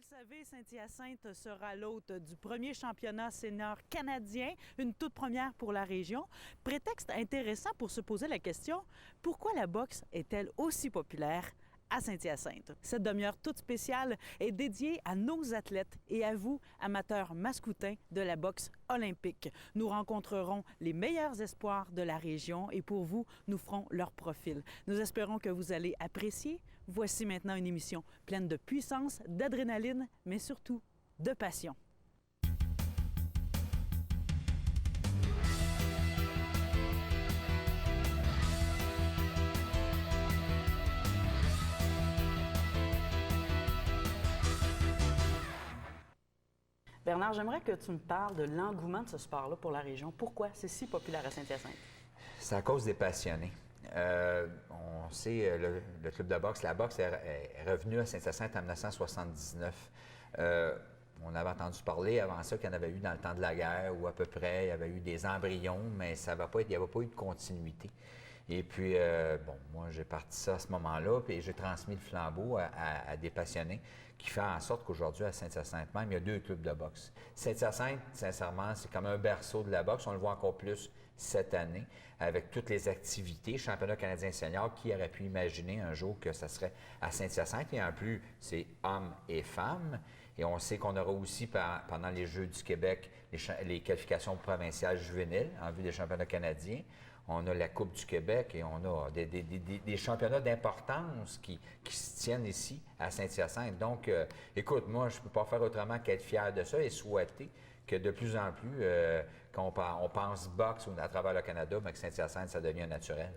savez, Saint-Hyacinthe sera l'hôte du premier championnat senior canadien, une toute première pour la région. Prétexte intéressant pour se poser la question, pourquoi la boxe est-elle aussi populaire à Saint-Hyacinthe? Cette demi-heure toute spéciale est dédiée à nos athlètes et à vous, amateurs mascoutins de la boxe olympique. Nous rencontrerons les meilleurs espoirs de la région et pour vous, nous ferons leur profil. Nous espérons que vous allez apprécier. Voici maintenant une émission pleine de puissance, d'adrénaline, mais surtout de passion. Bernard, j'aimerais que tu me parles de l'engouement de ce sport-là pour la région. Pourquoi c'est si populaire à Saint-Hyacinthe? C'est à cause des passionnés. On sait, le club de boxe, la boxe est revenue à Saint-Hyacinthe en 1979. On avait entendu parler avant ça qu'il y en avait eu dans le temps de la guerre, ou à peu près, il y avait eu des embryons, mais il n'y avait pas eu de continuité. Et puis, moi, j'ai parti ça à ce moment-là, puis j'ai transmis le flambeau à des passionnés qui fait en sorte qu'aujourd'hui, à Saint-Hyacinthe même, il y a 2 clubs de boxe. Saint-Hyacinthe, sincèrement, c'est comme un berceau de la boxe. On le voit encore plus cette année, avec toutes les activités. Championnat canadien senior, qui aurait pu imaginer un jour que ça serait à Saint-Hyacinthe? Et en plus, c'est hommes et femmes. Et on sait qu'on aura aussi, pendant les Jeux du Québec, les qualifications provinciales juvéniles en vue des championnats canadiens. On a la Coupe du Québec et on a des championnats d'importance qui se tiennent ici, à Saint-Hyacinthe. Donc, écoute, moi, je ne peux pas faire autrement qu'être fier de ça et souhaiter que de plus en plus, quand on pense boxe à travers le Canada, mais que Saint-Hyacinthe, ça devient naturel.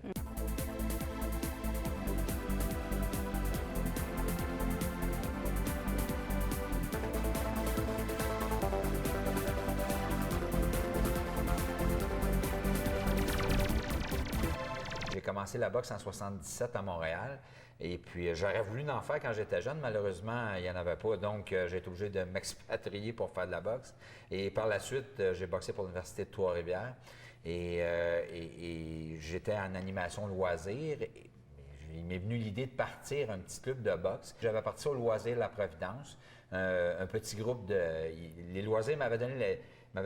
J'ai commencé la boxe en 77 à Montréal et puis j'aurais voulu en faire quand j'étais jeune. Malheureusement, il n'y en avait pas, donc j'ai été obligé de m'expatrier pour faire de la boxe. Et par la suite, j'ai boxé pour l'Université de Trois-Rivières et j'étais en animation loisir. Il m'est venu l'idée de partir un petit club de boxe. J'avais parti au loisir La Providence, un petit groupe de... Les loisirs m'avaient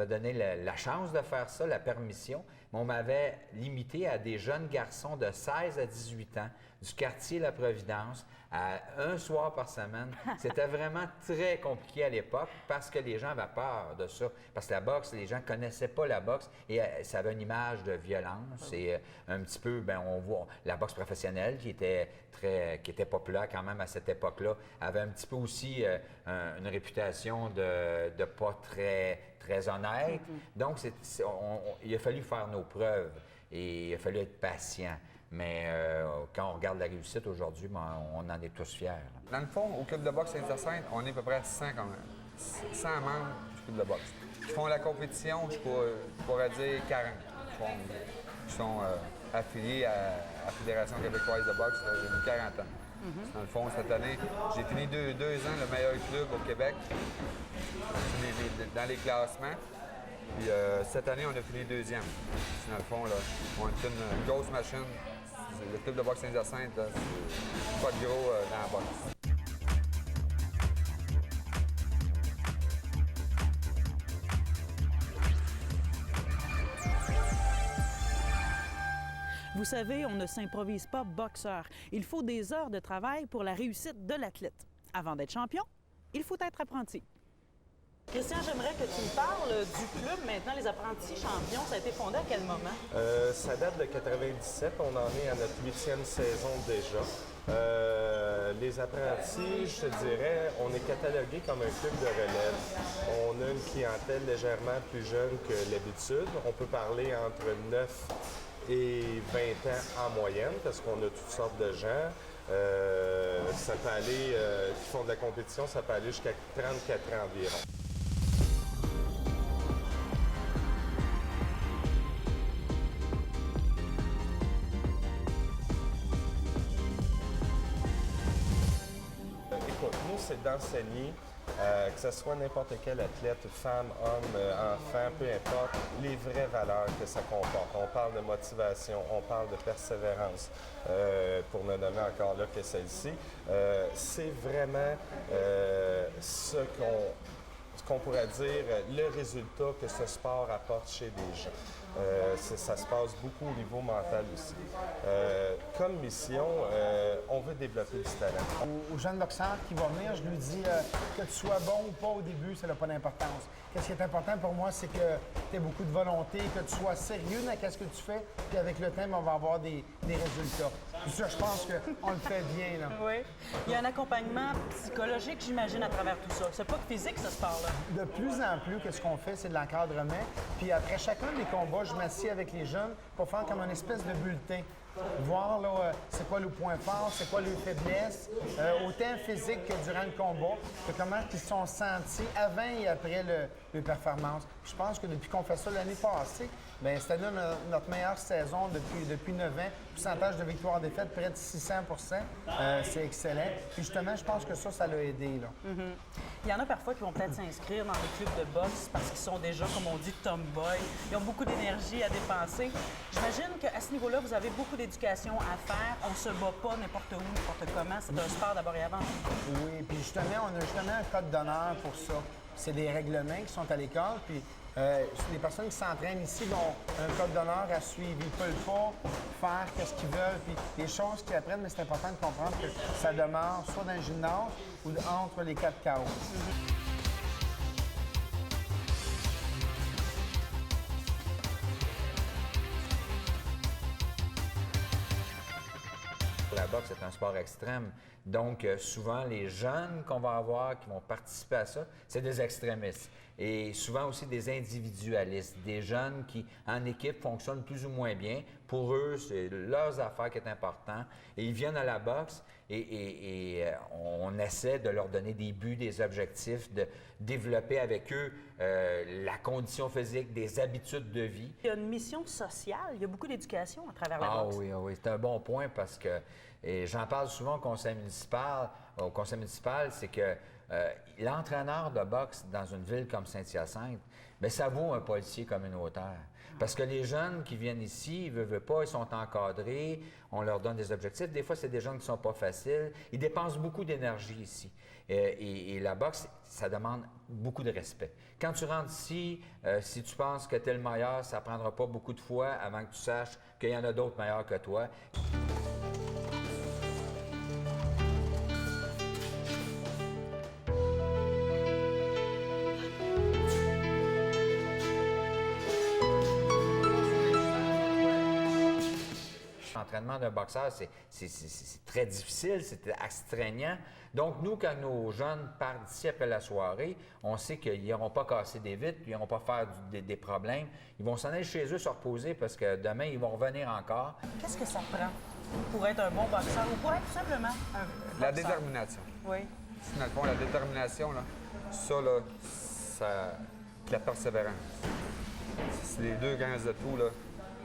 donné la chance de faire ça, la permission, mais on m'avait limité à des jeunes garçons de 16 à 18 ans du quartier La Providence à un soir par semaine. C'était vraiment très compliqué à l'époque parce que les gens avaient peur de ça. Parce que la boxe, les gens ne connaissaient pas la boxe et ça avait une image de violence. Et un petit peu, on voit la boxe professionnelle qui était populaire quand même à cette époque-là, avait un petit peu aussi une réputation de pas très honnête. Donc, il a fallu faire nos preuves et il a fallu être patient. Mais quand on regarde la réussite aujourd'hui, on en est tous fiers. Là. Dans le fond, au club de boxe Saint-Hyacinthe, on est à peu près 100 quand même. 100 membres du club de boxe. Qui font la compétition, je pourrais dire 40. Qui sont affiliés à la Fédération québécoise de boxe depuis 40 ans. Dans le fond, cette année, j'ai fini 2 ans le meilleur club au Québec dans les classements. Puis cette année, on a fini 2e. Dans le fond, là, on est une grosse machine. Le club de boxe Saint-Hyacinthe, c'est pas de gros dans la boxe. Vous savez, on ne s'improvise pas boxeur. Il faut des heures de travail pour la réussite de l'athlète. Avant d'être champion, il faut être apprenti. Christian, j'aimerais que tu me parles du club maintenant, les apprentis champions. Ça a été fondé à quel moment? Ça date de 97. On en est à notre 8e saison déjà. Les apprentis, je te dirais, on est catalogué comme un club de relève. On a une clientèle légèrement plus jeune que l'habitude. On peut parler entre 9 et 20 ans en moyenne, parce qu'on a toutes sortes de gens. Ça peut aller, qui font de la compétition, ça peut aller jusqu'à 34 ans environ. Écoute, nous, c'est d'enseigner Que ce soit n'importe quel athlète, femme, homme, enfant, peu importe, les vraies valeurs que ça comporte. On parle de motivation, on parle de persévérance, pour ne nommer encore là que celle-ci. C'est vraiment ce qu'on pourrait dire le résultat que ce sport apporte chez des gens. Ça se passe beaucoup au niveau mental aussi. Comme mission, on veut développer du talent. Au jeune boxeur qui va venir, je lui dis que tu sois bon ou pas au début, ça n'a pas d'importance. Qu'est-ce qui est important pour moi, c'est que tu aies beaucoup de volonté, que tu sois sérieux dans ce que tu fais, puis avec le temps, on va avoir des résultats. Puis ça, je pense qu'on le fait bien, là. Oui. Il y a un accompagnement psychologique, j'imagine, à travers tout ça. C'est pas que physique, ce sport-là. De plus en plus, qu'est-ce qu'on fait, c'est de l'encadrement. Puis après chacun des combats, je m'assieds avec les jeunes pour faire comme une espèce de bulletin. Voir là, c'est quoi le point fort, c'est quoi les faiblesses, autant physique que durant le combat, que comment ils se sont sentis avant et après le performance. Je pense que depuis qu'on fait ça l'année passée, bien, c'était notre meilleure saison depuis 9 ans. Pourcentage de victoire-défaite, près de 600 c'est excellent. Puis justement, je pense que ça l'a aidé, là. Il y en a parfois qui vont peut-être s'inscrire dans des clubs de boxe parce qu'ils sont déjà, comme on dit, tomboy. Ils ont beaucoup d'énergie à dépenser. J'imagine qu'à ce niveau-là, vous avez beaucoup d'éducation à faire. On se bat pas n'importe où, n'importe comment. C'est un sport d'abord et avant tout. Oui, puis justement, on a justement un code d'honneur pour ça. C'est des règlements qui sont à l'école, puis les personnes qui s'entraînent ici ont un code d'honneur à suivre. Ils ne peuvent pas faire ce qu'ils veulent, puis les choses qu'ils apprennent, mais c'est important de comprendre que ça demeure soit dans le gymnase ou entre les 4 chaos. La boxe est un sport extrême. Donc, souvent, les jeunes qu'on va avoir qui vont participer à ça, c'est des extrémistes. Et souvent aussi des individualistes, des jeunes qui, en équipe, fonctionnent plus ou moins bien. Pour eux, c'est leurs affaires qui est important. Et ils viennent à la boxe et on essaie de leur donner des buts, des objectifs, de développer avec eux la condition physique, des habitudes de vie. Il y a une mission sociale. Il y a beaucoup d'éducation à travers la boxe. Ah oui, c'est un bon point parce que, et j'en parle souvent au conseil municipal, c'est que l'entraîneur de boxe dans une ville comme Saint-Hyacinthe, bien, ça vaut un policier communautaire. Parce que les jeunes qui viennent ici, ils ne veulent pas, ils sont encadrés, on leur donne des objectifs. Des fois, c'est des jeunes qui ne sont pas faciles. Ils dépensent beaucoup d'énergie ici. Et la boxe, ça demande beaucoup de respect. Quand tu rentres ici, si tu penses que tu es le meilleur, ça ne prendra pas beaucoup de fois avant que tu saches qu'il y en a d'autres meilleurs que toi. L'entraînement d'un boxeur, c'est très difficile, c'est astreignant. Donc, nous, quand nos jeunes partent d'ici après la soirée, on sait qu'ils n'iront pas casser des vitres, ils n'iront pas faire des problèmes. Ils vont s'en aller chez eux se reposer parce que demain, ils vont revenir encore. Qu'est-ce que ça prend pour être un bon boxeur ou pour être tout simplement un boxeur? La détermination. Oui. Dans le fond, la détermination, là, ça, la persévérance. C'est les deux grands atouts, là.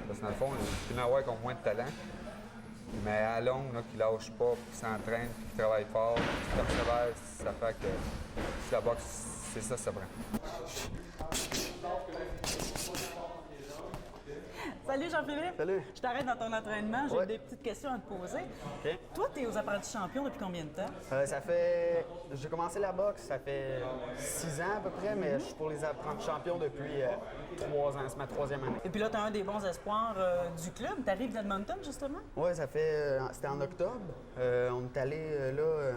Parce que dans le fond, il y en a qui ont moins de talent, mais à longue, qui ne lâchent pas, qui s'entraînent, qui travaillent fort, qui persévèrent, ça fait que la boxe, c'est ça prend. Salut Jean-Philippe. Salut. Je t'arrête dans ton entraînement. J'ai Ouais. des petites questions à te poser. OK. Toi, tu es aux apprentis champions depuis combien de temps? J'ai commencé la boxe, ça fait 6 ans à peu près, mais je suis pour les apprentis champions depuis 3 ans. C'est ma 3e année. Et puis là, tu as un des bons espoirs du club. Tu arrives d'Edmonton, justement? Oui, c'était en octobre. On est allé là,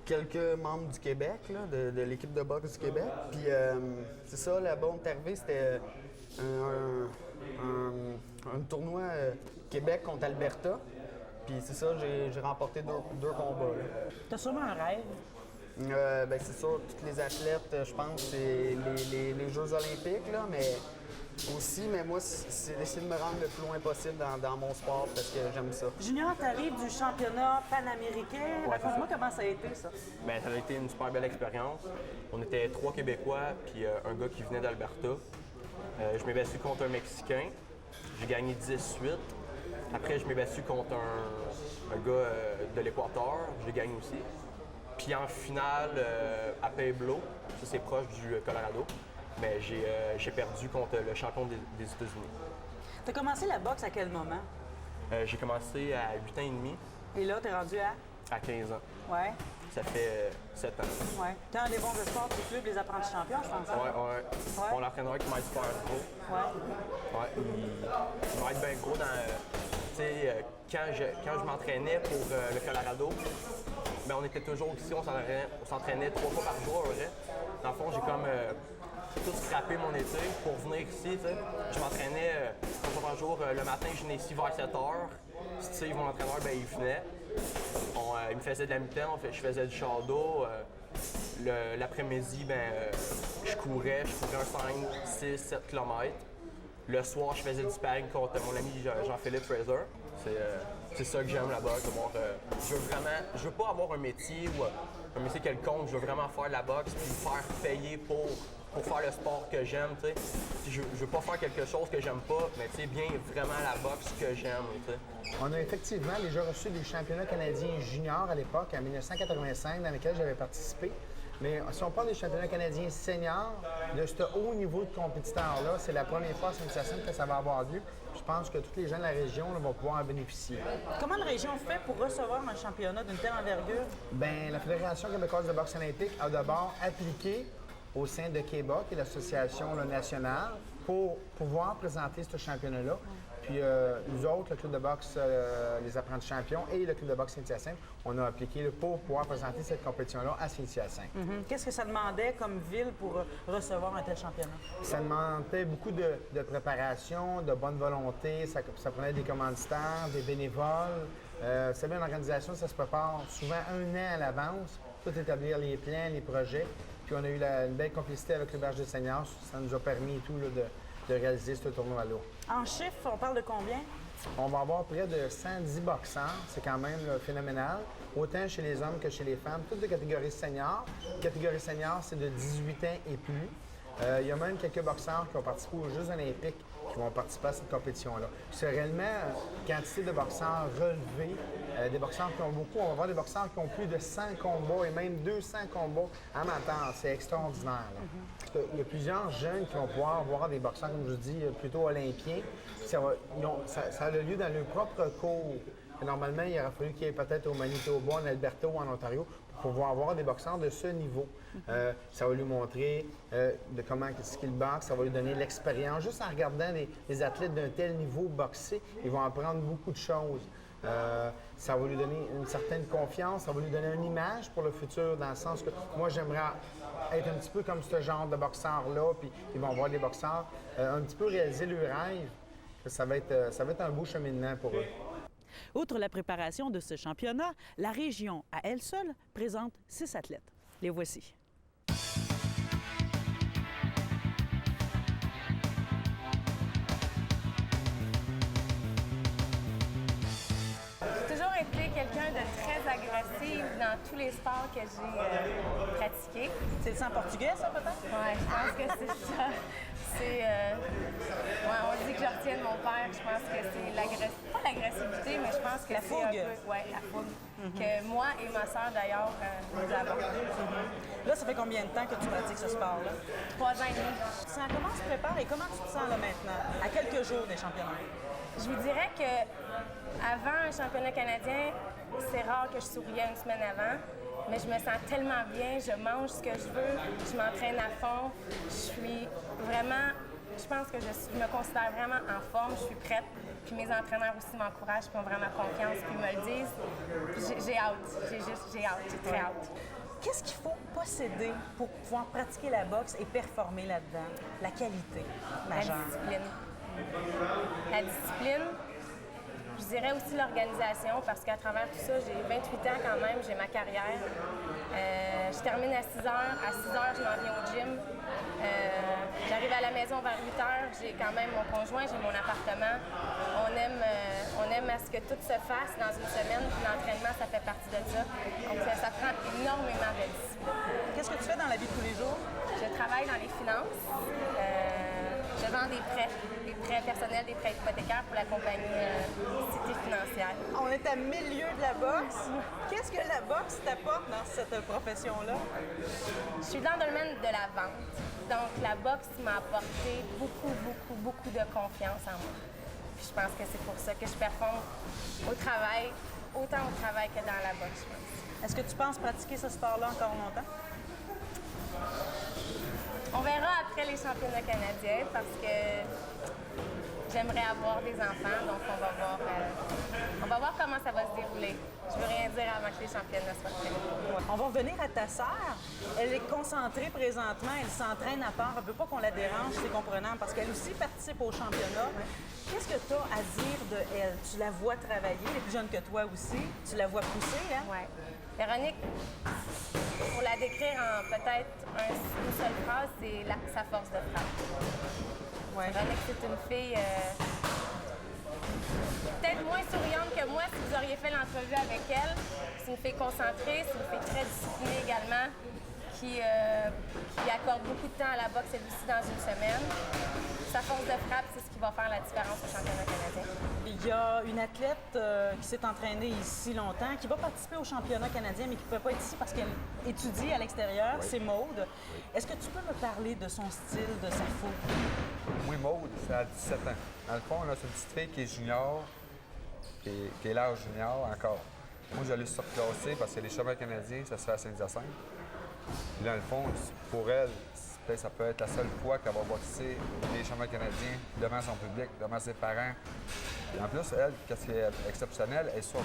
quelques membres du Québec, là, de l'équipe de boxe du Québec. Puis c'est ça, là-bas, on est arrivé, c'était un tournoi Québec contre Alberta. Puis c'est ça, j'ai remporté deux combats. Tu as sûrement un rêve. Ben, c'est sûr, tous les athlètes, je pense, c'est les Jeux olympiques, là, mais aussi, mais moi, c'est d'essayer de me rendre le plus loin possible dans mon sport parce que j'aime ça. Junior, tu arrives du championnat panaméricain. Raconte-moi comment ça a été, ça. Bien, ça a été une super belle expérience. On était 3 Québécois puis un gars qui venait d'Alberta. Je m'ai battu contre un Mexicain. J'ai gagné 10-8. Après, je m'ai battu contre un gars de l'Équateur. J'ai gagné aussi. Puis en finale, à Pueblo, ça c'est proche du Colorado, mais j'ai perdu contre le champion des États-Unis. Tu as commencé la boxe à quel moment? J'ai commencé à 8 ans et demi, Et là, tu es rendu à 15 ans. Ouais, Ça fait 7 ans. ouais. Tu es un des bons espoirs du club, les apprentis champions, je pense. Ouais. Mon entraîneur qui m'a super gros. Ouais. Ouais, il va être bien gros dans. Tu sais, quand je m'entraînais pour le Colorado, ben on était toujours ici, on s'entraînait 3 fois par jour, vrai. Dans le fond, j'ai comme tout scrappé mon été pour venir ici, tu sais. Je m'entraînais 3 fois par jour. Le matin, je venais ici vers 7 heures. Steve, mon entraîneur, ben, il venait. Il me faisait de la mi-temps, je faisais du char d'eau. L'après-midi, je courais un 5, 6, 7 km. Le soir, je faisais du sparring contre mon ami Jean-Philippe Fraser. C'est ça que j'aime là-bas. Je veux pas avoir un métier ou un métier quelconque. Je veux vraiment faire de la boxe puis me faire payer pour faire le sport que j'aime. T'sais. Je veux pas faire quelque chose que j'aime pas, mais bien vraiment la boxe que j'aime. T'sais. On a effectivement déjà reçu des championnats canadiens juniors à l'époque, en 1985, dans lesquels j'avais participé. Mais si on parle des championnats canadiens seniors, de ce haut niveau de compétiteur-là, c'est la première fois à Saint-Hyacinthe que ça va avoir lieu. Je pense que tous les gens de la région là, vont pouvoir en bénéficier. Comment la région fait pour recevoir un championnat d'une telle envergure? Bien, la Fédération québécoise de boxe olympique a d'abord appliqué au sein de KEBA, qui est l'association là, nationale, pour pouvoir présenter ce championnat-là. Puis nous autres, le club de boxe Les Apprentis Champions et le club de boxe Saint-Hyacinthe, on a appliqué là, pour pouvoir présenter cette compétition-là à Saint-Hyacinthe. Qu'est-ce que ça demandait comme ville pour recevoir un tel championnat? Ça demandait beaucoup de préparation, de bonne volonté. Ça prenait des commanditaires, des bénévoles. Vous savez, une organisation, ça se prépare souvent 1 an à l'avance, tout établir les plans, les projets. Puis on a eu une belle complicité avec le Berge des Seigneurs. Ça nous a permis et tout là, de réaliser ce tournoi-là. En chiffres, on parle de combien? On va avoir près de 110 boxeurs. C'est quand même là, phénoménal. Autant chez les hommes que chez les femmes. Toutes de catégories seniors. Catégorie senior, c'est de 18 ans et plus. Il y a même quelques boxeurs qui ont participé aux Jeux olympiques qui vont participer à cette compétition-là. C'est réellement une quantité de boxeurs relevés, des boxeurs qui ont beaucoup. On va avoir des boxeurs qui ont plus de 100 combats et même 200 combats amateurs. C'est extraordinaire. Là. Il y a plusieurs jeunes qui vont pouvoir voir des boxeurs, comme je vous dis, plutôt olympiens. Ça a le lieu dans leur propre cours. Normalement, il aurait fallu qu'il y ait peut-être au Manitoba, en Alberta ou en Ontario pour pouvoir avoir des boxeurs de ce niveau. Ça va lui montrer de comment ce qu'il boxe, ça va lui donner l'expérience. Juste en regardant les athlètes d'un tel niveau boxer, ils vont apprendre beaucoup de choses. Ça va lui donner une certaine confiance, ça va lui donner une image pour le futur, dans le sens que moi, j'aimerais être un petit peu comme ce genre de boxeur-là, puis ils vont voir des boxeurs un petit peu réaliser leur rêve. Ça va être un beau cheminement pour eux. Outre la préparation de ce championnat, la région, à elle seule, présente 6 athlètes. Les voici. J'ai toujours été quelqu'un de très agressif dans tous les sports que j'ai pratiqués. C'est le sang portugais, ça, peut-être? Oui, je pense que c'est ça. On dit que je retiens de mon père. Je pense que c'est pas l'agressivité, mais je pense que la c'est fougue. un peu... Oui, la fougue. Que moi et ma sœur, d'ailleurs, nous avons. Là, ça fait combien de temps que tu pratiques ce sport-là? 3 ans et demi. Comment tu te prépares et comment tu te sens là maintenant, à quelques jours des championnats? Je vous dirais que avant un championnat canadien, c'est rare que je souriais une semaine avant, mais je me sens tellement bien, je mange ce que je veux, je m'entraîne à fond, je pense que je me considère vraiment en forme, je suis prête, puis mes entraîneurs aussi m'encouragent, puis ont vraiment confiance, puis me le disent. J'ai hâte, j'ai très hâte. Qu'est-ce qu'il faut posséder pour pouvoir pratiquer la boxe et performer là-dedans? La qualité majeure. La discipline. Je dirais aussi l'organisation, parce qu'à travers tout ça, j'ai 28 ans quand même, j'ai ma carrière. Je termine à 6 heures. À 6 heures, je m'en viens au gym. J'arrive à la maison vers 8 heures. J'ai quand même mon conjoint, j'ai mon appartement. On aime à ce que tout se fasse dans une semaine. Puis l'entraînement, ça fait partie de ça. Donc, ça prend énormément de discipline. Qu'est-ce que tu fais dans la vie de tous les jours? Je travaille dans les finances. Je Je vends des prêts personnels, des prêts hypothécaires pour la compagnie Cité Financière. On est à 1000 lieues de la boxe. Qu'est-ce que la boxe t'apporte dans cette profession-là? Je suis dans le domaine de la vente. Donc, la boxe m'a apporté beaucoup de confiance en moi. Puis je pense que c'est pour ça que je performe au travail, autant au travail que dans la boxe, je pense. Est-ce que tu penses pratiquer ce sport-là encore longtemps? On verra après les championnats canadiens parce que j'aimerais avoir des enfants, donc on va voir comment ça va se dérouler. Je veux rien dire avant que les championnats soient faits. On va revenir à ta sœur. Elle est concentrée présentement, elle s'entraîne à part. Elle ne veut pas qu'on la dérange, c'est comprenant, parce qu'elle aussi participe au championnat. Qu'est-ce que tu as à dire de elle? Tu la vois travailler, elle est plus jeune que toi aussi. Tu la vois pousser, hein? Oui. Véronique, pour la décrire en peut-être une seule phrase, c'est sa force de frappe. Ouais. Véronique, c'est une fille peut-être moins souriante que moi si vous auriez fait l'entrevue avec elle. C'est une fille concentrée, c'est une fille très disciplinée également, qui accorde beaucoup de temps à la boxe elle aussi dans une semaine. Sa force de frappe, c'est ce qui va faire la différence au championnat canadien. Il y a une athlète qui s'est entraînée ici longtemps, qui va participer au championnat canadien, mais qui ne peut pas être ici parce qu'elle étudie à l'extérieur. Oui. C'est Maude. Oui. Est-ce que tu peux me parler de son style, de sa fougue? Oui, Maude, c'est à 17 ans. Dans le fond, là, c'est une petite fille qui est junior, qui est l'âge junior encore. Moi, j'allais surclasser parce que les championnats canadiens, ça se fait à Saint-Hyacinthe. Puis dans le fond, pour elle, ça peut être la seule fois qu'elle va boxer les championnats canadiens devant son public, devant ses parents. Et en plus, elle, qu'est-ce qui est exceptionnel, elle est sourde.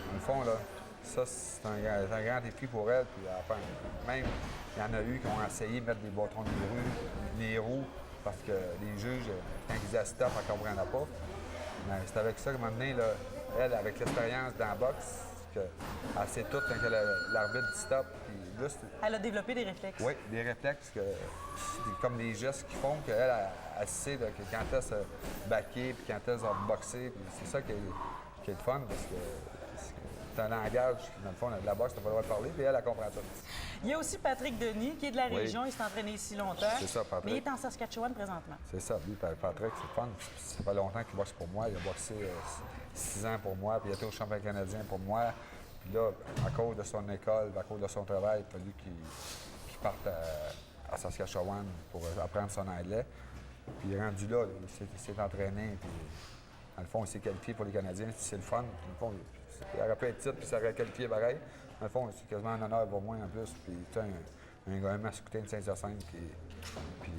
Dans le fond, là, ça, c'est un grand défi pour elle. Puis enfin, même, il y en a eu qui ont essayé de mettre des bâtons des roues, parce que les juges, quand ils disaient stop, elle ne comprenaient pas. Mais c'est avec ça qu'à un moment donné, là, elle, avec l'expérience dans la boxe, elle sait tout quand l'arbitre dit stop. Puis là, elle a développé des réflexes. Oui, des réflexes, c'est comme des gestes qui font qu'elle elle sait là, que quand elle se baquer, puis quand elle se boxer. C'est ça qui est le fun, parce que c'est un langage, dans le fond, de la boxe, tu n'as pas le droit de parler, puis elle comprend ça. Il y a aussi Patrick Denis, qui est de la région, il s'est entraîné ici longtemps. C'est ça, Patrick. Mais il est en Saskatchewan présentement. C'est ça, lui, Patrick, c'est fun. Ça fait longtemps qu'il boxe pour moi. Il a boxé 6 ans pour moi, puis il a été au championnat canadien pour moi. Puis là, à cause de son école, à cause de son travail, il a fallu qu'il parte à Saskatchewan pour apprendre son anglais. Puis il est rendu là, il s'est entraîné, puis dans le fond, il s'est qualifié pour les Canadiens. C'est le fun. Dans le fond, il aurait pu être titre, puis ça aurait qualifié pareil. Dans le fond, c'est quasiment un honneur pour moi en plus. Puis tu sais, un gars masculin de Saint-Hyacinthe, puis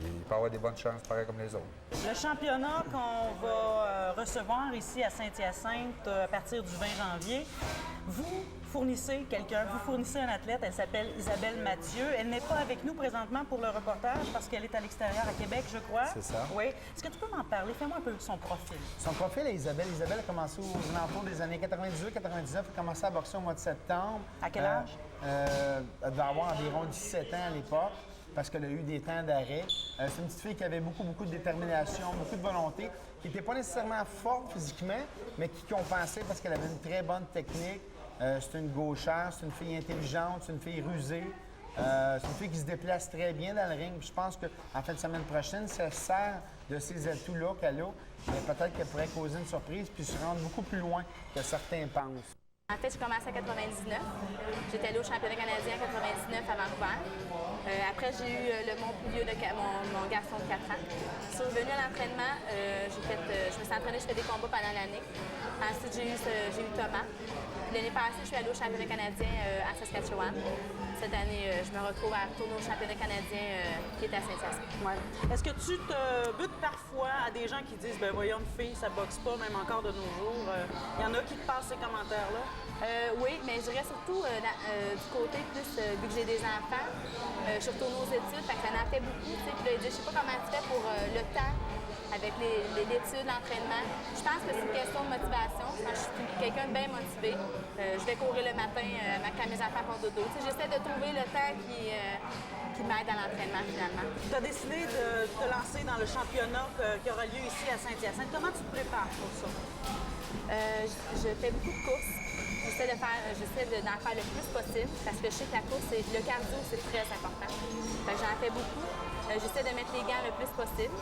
il peut avoir des bonnes chances, pareil comme les autres. Le championnat qu'on va recevoir ici à Saint-Hyacinthe à partir du 20 janvier, vous fournissez quelqu'un, vous fournissez un athlète, elle s'appelle Isabelle Mathieu. Elle n'est pas avec nous présentement pour le reportage parce qu'elle est à l'extérieur à Québec, je crois. C'est ça. Oui. Est-ce que tu peux m'en parler? Fais-moi un peu de son profil. Son profil est Isabelle. Isabelle a commencé aux alentours des années 98-99. Elle a commencé à boxer au mois de septembre. À quel âge? Elle devait avoir environ 17 ans à l'époque, parce qu'elle a eu des temps d'arrêt. C'est une petite fille qui avait beaucoup de détermination, beaucoup de volonté, qui n'était pas nécessairement forte physiquement, mais qui compensait parce qu'elle avait une très bonne technique. C'est une gauchère, c'est une fille intelligente, c'est une fille rusée. C'est une fille qui se déplace très bien dans le ring. Puis je pense qu'en fin de semaine prochaine, si elle sert de ces atouts-là qu'elle a, peut-être qu'elle pourrait causer une surprise puis se rendre beaucoup plus loin que certains pensent. En fait, j'ai commencé en 99. J'étais allée au championnat canadien en 99 à Vancouver. Après, j'ai eu mon plus vieux, mon garçon de 4 ans. Je suis revenue à l'entraînement. Je me suis entraînée, je fais des combats pendant l'année. Ensuite, j'ai eu Thomas. L'année passée, je suis allée au championnat canadien à Saskatchewan. Cette année, je me retrouve à retourner au championnat canadien qui est à Saint-Hyacinthe. Ouais. Est-ce que tu te butes parfois à des gens qui disent « ben voyons, une fille, ça boxe pas, même encore de nos jours ». Il y en a qui te passent ces commentaires-là? Oui, mais je dirais surtout du côté plus, vu que j'ai des enfants, je suis retournée aux études, fait que ça en fait beaucoup. Puis là, je sais pas comment tu fais pour le temps avec l'étude, l'entraînement. Je pense que c'est une question de motivation. Quand je suis quelqu'un de bien motivé, je vais courir le matin quand mes enfants font dodo. J'essaie de trouver le temps qui m'aide à l'entraînement finalement. Tu as décidé de te lancer dans le championnat qui aura lieu ici à Saint-Hyacinthe. Comment tu te prépares pour ça? Je fais beaucoup de courses. J'essaie d'en faire le plus possible parce que je sais que la course, le cardio, c'est très important. J'en fais beaucoup. J'essaie de mettre les gants le plus possible.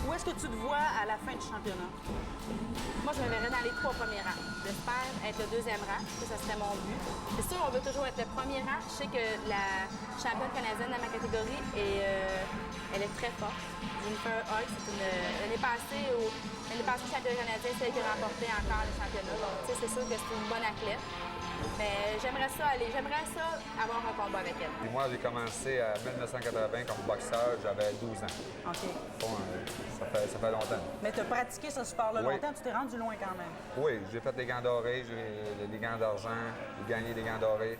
Où est-ce que tu te vois à la fin du championnat? Moi, je me verrais dans les 3 premiers rangs. J'espère être le 2e rang, ça serait mon but. C'est sûr, on veut toujours être le premier rang. Je sais que la championne canadienne dans ma catégorie, elle est très forte. Jennifer Hoy, l'année passée, championne canadienne, c'est elle qui a remporté encore le championnat. Donc, tu sais, c'est sûr que c'est une bonne athlète. Mais j'aimerais ça avoir un combat avec elle. Puis moi, j'ai commencé en 1980 comme boxeur, j'avais 12 ans. OK. Bon, ça fait longtemps. Mais tu as pratiqué ce sport-là Oui. longtemps, tu t'es rendu loin quand même. Oui, j'ai fait des gants dorés, j'ai des gants d'argent, j'ai gagné des gants dorés.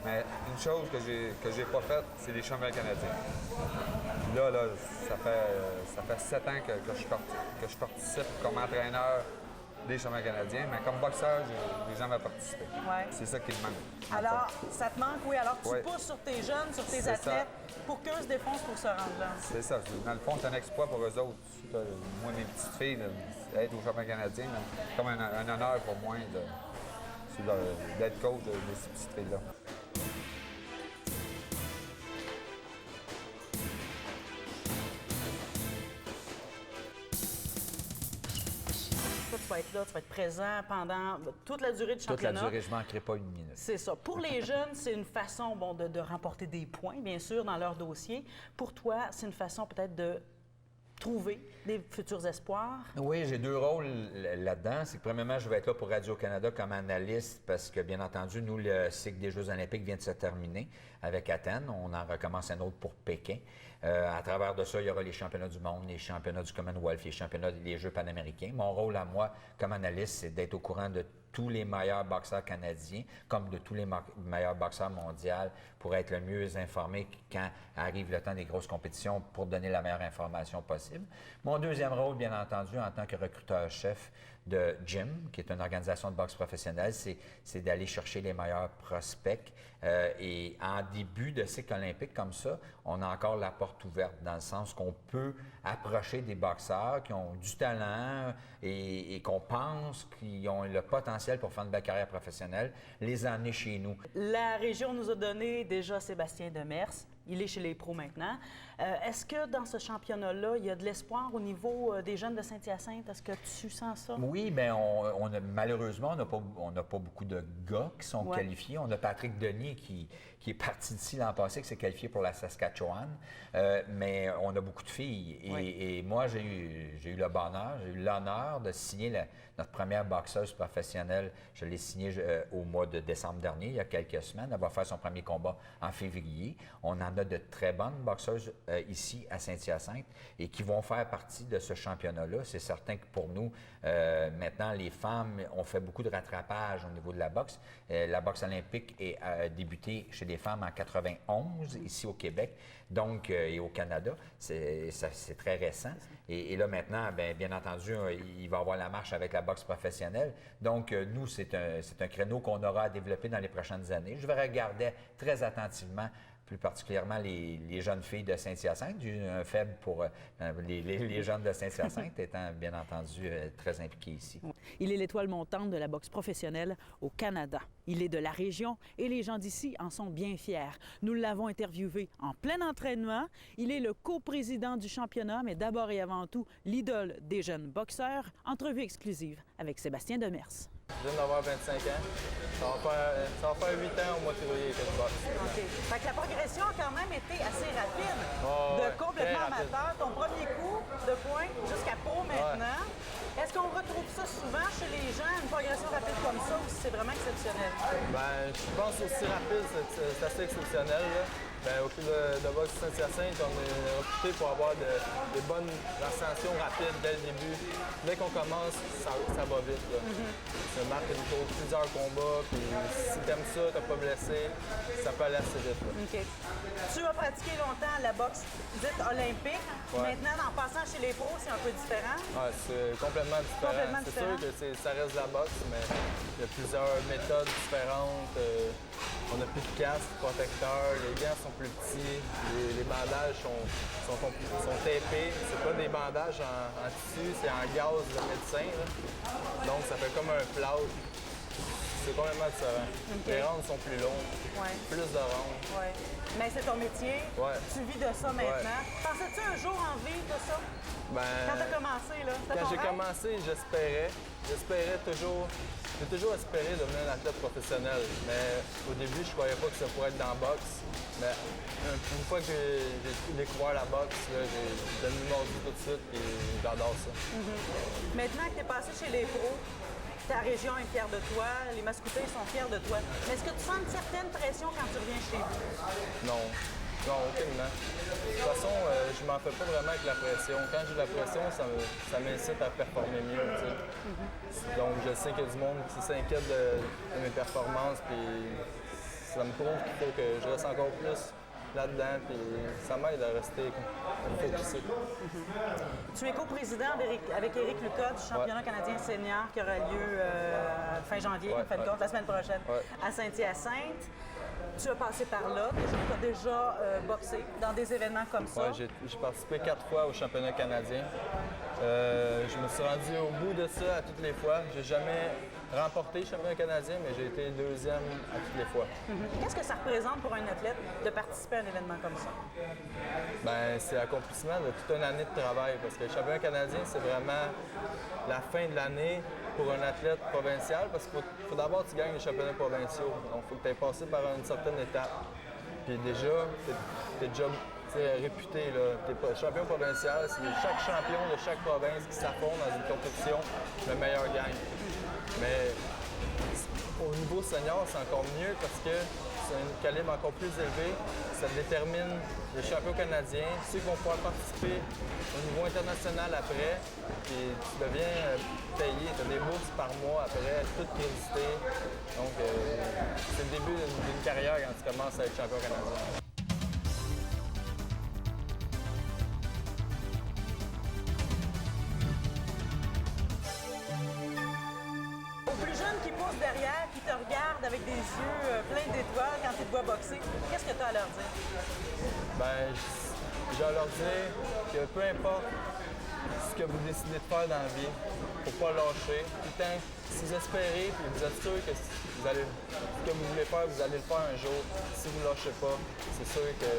Mais une chose que j'ai pas faite, c'est les championnats canadiens. Là, ça fait 7 ans que je participe comme entraîneur des championnats canadiens, mais comme boxeur, j'ai jamais participé. Ouais. C'est ça qui me manque. Alors, ça te manque, oui. Alors, tu Oui. pousses sur tes jeunes, sur tes C'est ça. athlètes, pour qu'eux se défoncent pour se rendre là. C'est ça. Dans le fond, c'est un exploit pour eux autres. Moi, mes petites filles, là, être au championnat canadien, là, c'est comme un honneur pour moi d'être coach de ces petites filles-là. Toi, tu vas être là, tu vas être présent pendant toute la durée du Toute la championnat. durée, je ne manquerai pas une minute. C'est ça. Pour les jeunes, c'est une façon de remporter des points, bien sûr, dans leur dossier. Pour toi, c'est une façon peut-être de trouver des futurs espoirs. Oui, j'ai 2 rôles là-dedans. C'est que premièrement, je vais être là pour Radio-Canada comme analyste parce que, bien entendu, nous, le cycle des Jeux olympiques vient de se terminer avec Athènes. On en recommence un autre pour Pékin. À travers de ça, il y aura les championnats du monde, les championnats du Commonwealth, les championnats des Jeux panaméricains. Mon rôle à moi, comme analyste, c'est d'être au courant de tous les meilleurs boxeurs canadiens, comme de tous les meilleurs boxeurs mondiaux, pour être le mieux informé quand arrive le temps des grosses compétitions pour donner la meilleure information possible. Mon deuxième rôle, bien entendu, en tant que recruteur-chef de Gym, qui est une organisation de boxe professionnelle, c'est d'aller chercher les meilleurs prospects. Et en début de cycle olympique comme ça, on a encore la porte ouverte dans le sens qu'on peut approcher des boxeurs qui ont du talent et qu'on pense qu'ils ont le potentiel pour faire une belle carrière professionnelle, les emmener chez nous. La région nous a donné déjà Sébastien Demers. Il est chez les pros maintenant. Est-ce que dans ce championnat-là, il y a de l'espoir au niveau des jeunes de Saint-Hyacinthe? Est-ce que tu sens ça? Oui, bien, malheureusement, on n'a pas beaucoup de gars qui sont qualifiés. On a Patrick Denis qui est parti d'ici l'an passé, qui s'est qualifié pour la Saskatchewan. Mais on a beaucoup de filles. Et moi, j'ai eu le bonheur, j'ai eu l'honneur de signer notre première boxeuse professionnelle. Je l'ai signée au mois de décembre dernier, il y a quelques semaines. Elle va faire son premier combat en février. On en a de très bonnes boxeuses ici à Saint-Hyacinthe et qui vont faire partie de ce championnat-là. C'est certain que pour nous, maintenant, les femmes, on fait beaucoup de rattrapage au niveau de la boxe. La boxe olympique a débuté chez les femmes en 91, ici au Québec, donc, et au Canada. C'est très récent. Et là, maintenant, bien entendu, il va y avoir la marche avec la boxe professionnelle. Donc, nous, c'est un créneau qu'on aura à développer dans les prochaines années. Je vais regarder très attentivement plus particulièrement les jeunes filles de Saint-Hyacinthe. J'ai un faible pour les jeunes de Saint-Hyacinthe, étant bien entendu très impliqués ici. Il est l'étoile montante de la boxe professionnelle au Canada. Il est de la région et les gens d'ici en sont bien fiers. Nous l'avons interviewé en plein entraînement. Il est le coprésident du championnat, mais d'abord et avant tout, l'idole des jeunes boxeurs. Entrevue exclusive avec Sébastien Demers. Je viens d'avoir 25 ans. Ça va faire 8 ans au mois de février que je boxe. OK. Fait que la progression a quand même été assez rapide. Oh, de complètement très rapide. amateur, ton premier coup de poing jusqu'à pro maintenant. Est-ce qu'on retrouve ça souvent chez les gens, une progression rapide comme ça, ou c'est vraiment exceptionnel? Ben, je pense aussi rapide, c'est assez exceptionnel. Là. Ben, au club de boxe Saint-Hyacinthe, on est réputé pour avoir des bonnes ascensions rapides dès le début. Dès qu'on commence, ça va vite. Là. Ça marque plusieurs combats, puis si t'aimes ça, t'as pas blessé, ça peut aller assez vite. Là. OK. Tu as pratiqué longtemps la boxe dite olympique. Maintenant, en passant chez les pros, c'est un peu différent. Ouais, c'est complètement différent. C'est sûr que ça reste de la boxe, mais il y a plusieurs méthodes différentes. On n'a plus de casque, protecteur, les gants sont plus petits, les bandages sont tapés. C'est pas des bandages en tissu, c'est en gaz de médecin. Là. Donc ça fait comme un plâtre. c'est complètement différent. Les rounds sont plus longs, Ouais. plus de rounds. Ouais. Mais c'est ton métier. Ouais. Tu vis de ça maintenant. Pensais-tu un jour en vivre de ça? Quand t'as commencé, là? C'était Quand ton j'ai rêve? commencé, j'espérais toujours. J'ai toujours espéré devenir un athlète professionnel. Mais au début, je croyais pas que ça pourrait être dans la boxe. Mais une fois que j'ai découvert la boxe, là, j'ai devenu mordu tout de suite et j'adore ça. Maintenant que tu es passé chez les pros, ta région est fière de toi, les Mascoutins sont fiers de toi. Mais est-ce que tu sens une certaine pression quand tu reviens chez vous? Non. Non, aucunement. De toute façon, je m'en fais pas vraiment avec la pression. Quand j'ai de la pression, ça m'incite à performer mieux. Tu sais. Donc, je sais qu'il y a du monde qui s'inquiète de mes performances, puis ça me prouve qu'il faut que je reste encore plus là-dedans, puis ça m'aide à rester focusé. Tu es coprésident avec Éric Lucas du championnat canadien senior qui aura lieu fin janvier, en fin de compte, la semaine prochaine, à Saint-Hyacinthe. Tu as passé par là, tu as déjà boxé dans des événements comme ça. Ouais, j'ai participé 4 fois au championnat canadien. Je me suis rendu au bout de ça à toutes les fois. J'ai jamais remporté le championnat canadien, mais j'ai été deuxième à toutes les fois. Qu'est-ce que ça représente pour un athlète de participer à un événement comme ça? Ben, c'est l'accomplissement de toute une année de travail, parce que le championnat canadien, c'est vraiment la fin de l'année pour un athlète provincial, parce qu'il faut d'abord que tu gagnes les championnats provinciaux. Donc, il faut que tu aies passé par une certaine étape. Puis déjà, tu es déjà réputé. Tu es champion provincial, c'est chaque champion de chaque province qui s'affronte dans une compétition, le meilleur gagne. Mais au niveau senior, c'est encore mieux parce que c'est un calibre encore plus élevé. Ça détermine les champions canadiens, ceux qui vont pouvoir participer au niveau international après. Puis tu deviens payé, tu as des bourses par mois après, tout crédité. Donc, c'est le début d'une carrière quand tu commences à être champion canadien. Derrière, qui te regardent avec des yeux pleins d'étoiles quand ils te voient boxer, qu'est-ce que tu as à leur dire? Ben, j'ai à leur dire que peu importe ce que vous décidez de faire dans la vie, il ne faut pas lâcher. Tout le temps, si vous espérez et vous êtes sûr que ce que vous voulez faire, vous allez le faire un jour. Si vous ne lâchez pas, c'est sûr que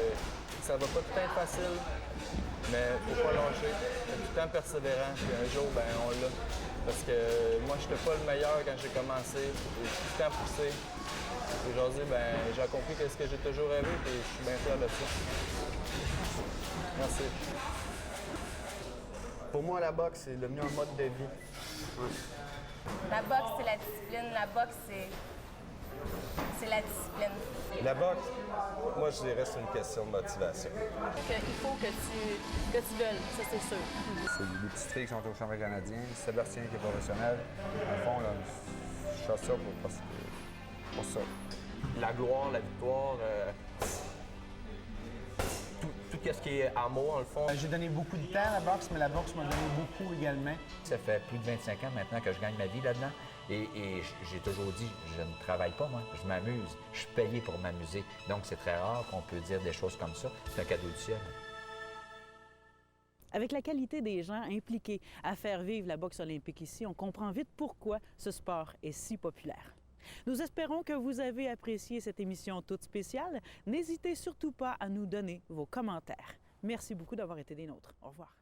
ça va pas tout être facile, mais il ne faut pas lâcher. Tout le temps persévérant, puis un jour, ben, on l'a. Parce que moi, je n'étais pas le meilleur quand j'ai commencé. J'ai tout le temps poussé. Aujourd'hui, ben, j'ai accompli ce que j'ai toujours rêvé et je suis bien fier de ça. Merci. Pour moi, la boxe, c'est devenu un mode de vie. La boxe, c'est la discipline. La boxe, c'est la discipline. La boxe, moi, je dirais c'est une question de motivation. Il faut que tu veuilles, ça c'est sûr. C'est des petites filles qui sont au championnat canadien, Sébastien qui est professionnel. Dans le fond, là, je fais ça pour ça. La gloire, la victoire, tout ce qui est amour, dans le fond. J'ai donné beaucoup de temps à la boxe, mais la boxe m'a donné beaucoup également. Ça fait plus de 25 ans maintenant que je gagne ma vie là-dedans. Et j'ai toujours dit, je ne travaille pas, moi, je m'amuse. Je suis payé pour m'amuser. Donc, c'est très rare qu'on peut dire des choses comme ça. C'est un cadeau du ciel. Avec la qualité des gens impliqués à faire vivre la boxe olympique ici, on comprend vite pourquoi ce sport est si populaire. Nous espérons que vous avez apprécié cette émission toute spéciale. N'hésitez surtout pas à nous donner vos commentaires. Merci beaucoup d'avoir été des nôtres. Au revoir.